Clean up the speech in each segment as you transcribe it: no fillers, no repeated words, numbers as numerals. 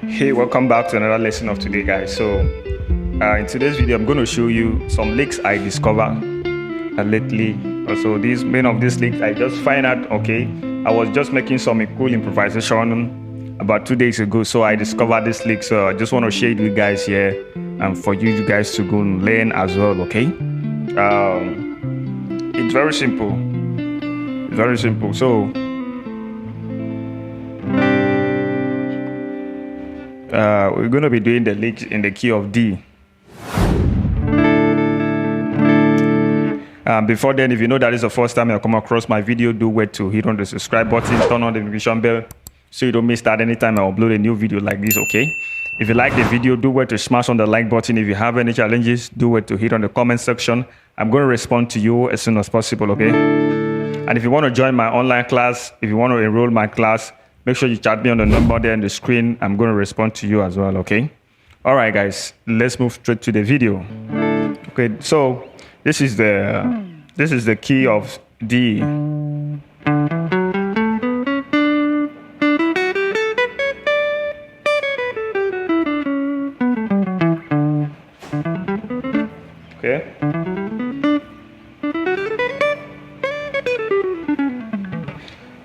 Hey, welcome back to another lesson of today, guys. So in today's video I'm going to show you some licks I discovered lately. So these many of these licks I just find out. Okay, I was just making some cool improvisation about 2 days ago, so I discovered this lick. So I just want to share it with you guys here and for you guys to go and learn as well. Okay, it's very simple. It's very simple. So we're going to be doing the lick in the key of D. Before then, if you know that is the first time you come across my video, do wait to hit on the subscribe button, turn on the notification bell so you don't miss that anytime I upload a new video like this. Okay, if you like the video, do wait to smash on the like button. If you have any challenges, do wait to hit on the comment section. I'm going to respond to you as soon as possible. Okay, and if you want to join my online class, if you want to enroll my class, make sure you chat me on the number there on the screen. I'm going to respond to you as well. Okay, all right guys, let's move straight to the video. Okay, so this is the key of D. Okay.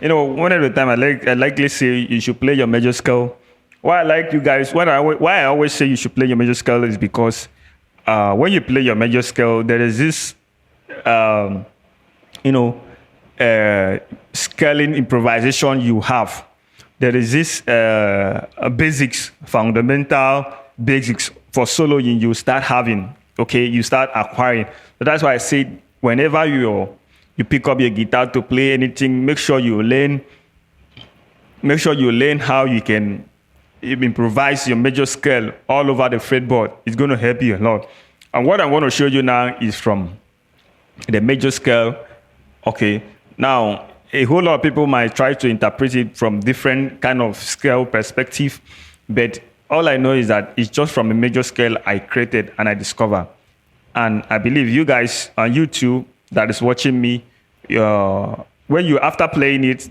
You know, one of the time I likely say you should play your major scale. Why I like you guys, why I always say you should play your major scale is because when you play your major scale, there is this, scaling improvisation you have. There is this basics, fundamental basics for soloing you start having. Okay, you start acquiring. So that's why I say whenever you pick up your guitar to play anything, make sure you learn how you can improvise your major scale all over the fretboard. It's going to help you a lot. And what I'm going to show you now is from the major scale. Okay, now a whole lot of people might try to interpret it from different kind of scale perspective, but all I know is that it's just from a major scale I created and I discovered. And I believe you guys on YouTube that is watching me, when you after playing it,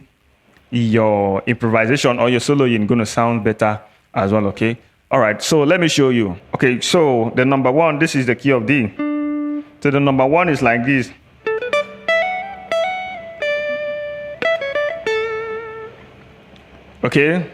your improvisation or your soloing gonna sound better as well. Okay, all right, so let me show you. Okay, so the number one, this is the key of D. So the number one is like this. Okay,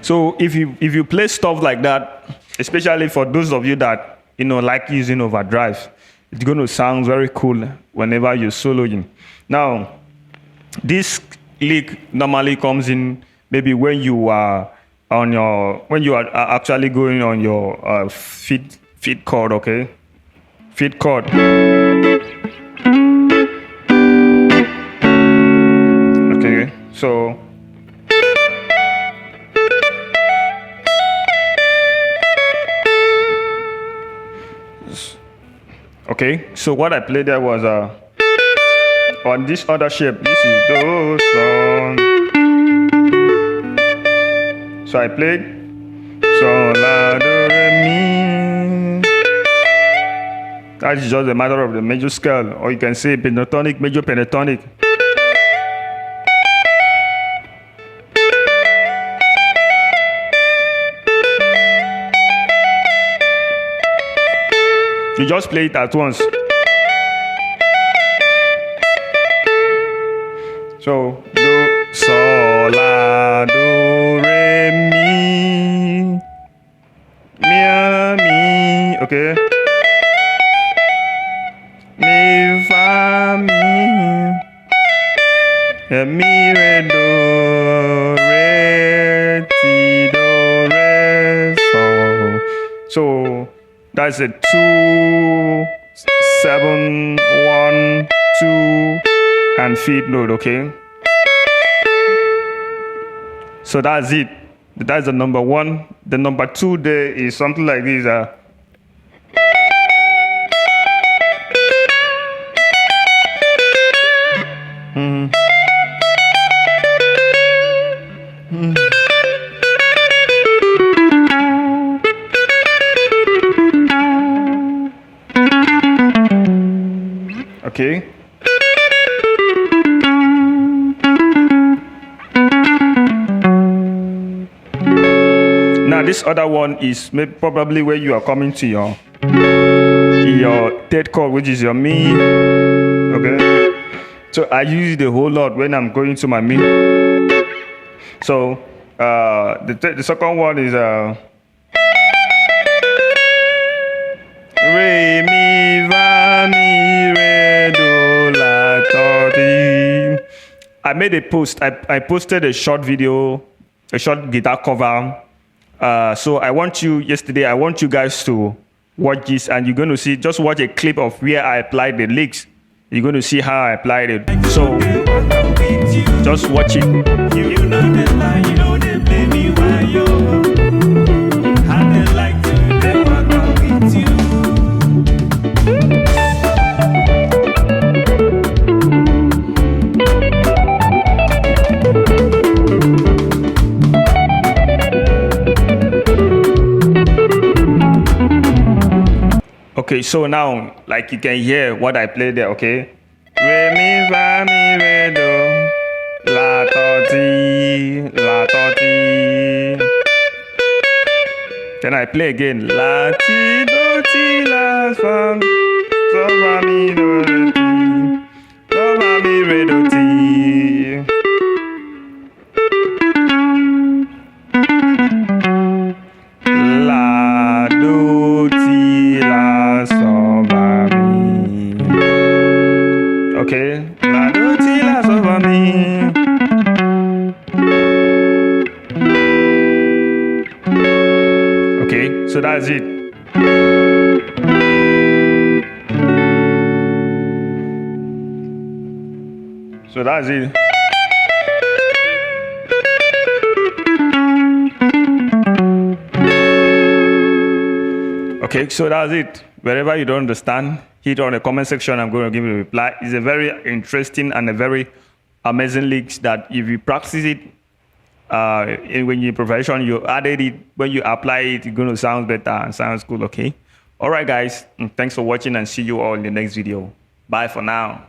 so if you play stuff like that, especially for those of you that like using overdrive, it's going to sound very cool whenever you're soloing. Now, this lick normally comes in maybe when you are actually going on your fifth chord. Okay, fifth chord. Okay, so. Okay, so what I played there was on this other shape. This is do song. So I played sol la do re mi. That is just a matter of the major scale, or you can say pentatonic, major pentatonic. You just play it at once. So do sol la do re mi mi. Okay. Mi fa mi re do re ti do re sol. So that's a 2, 7, 1, 2, and fifth note. Okay, so that's it. That's the number one. The number two there is something like this. Okay. Now this other one is maybe probably where you are coming to your third chord, which is your Mi. Okay. So I use it a whole lot when I'm going to my Mi. So the second one is Re mi fa mi re do la do ti. I made a post. I posted a short video, a short guitar cover. So I want you guys to watch this, and you're going to see, just watch a clip of where I applied the licks. You're going to see how I applied it. So just watch it. You know the lie, you know the baby, why yo? How they like to they walk out with you. Okay, so now, like you can hear what I played there, okay? Re mi fa mi re do la do ti la do ti. Then I play again, la ti do ti la fa so fa mi do re ti so fa mi re do ti. La do ti la so fa mi. Okay, la do ti la so fa mi. Okay, so that's it. So that's it. Okay, so that's it. Wherever you don't understand, hit on the comment section. I'm going to give you a reply. It's a very interesting and a very amazing licks that if you practice it, when you're professional, you added it, when you apply it, it's going to sound better and sounds cool. Okay. All right, guys. Thanks for watching, and see you all in the next video. Bye for now.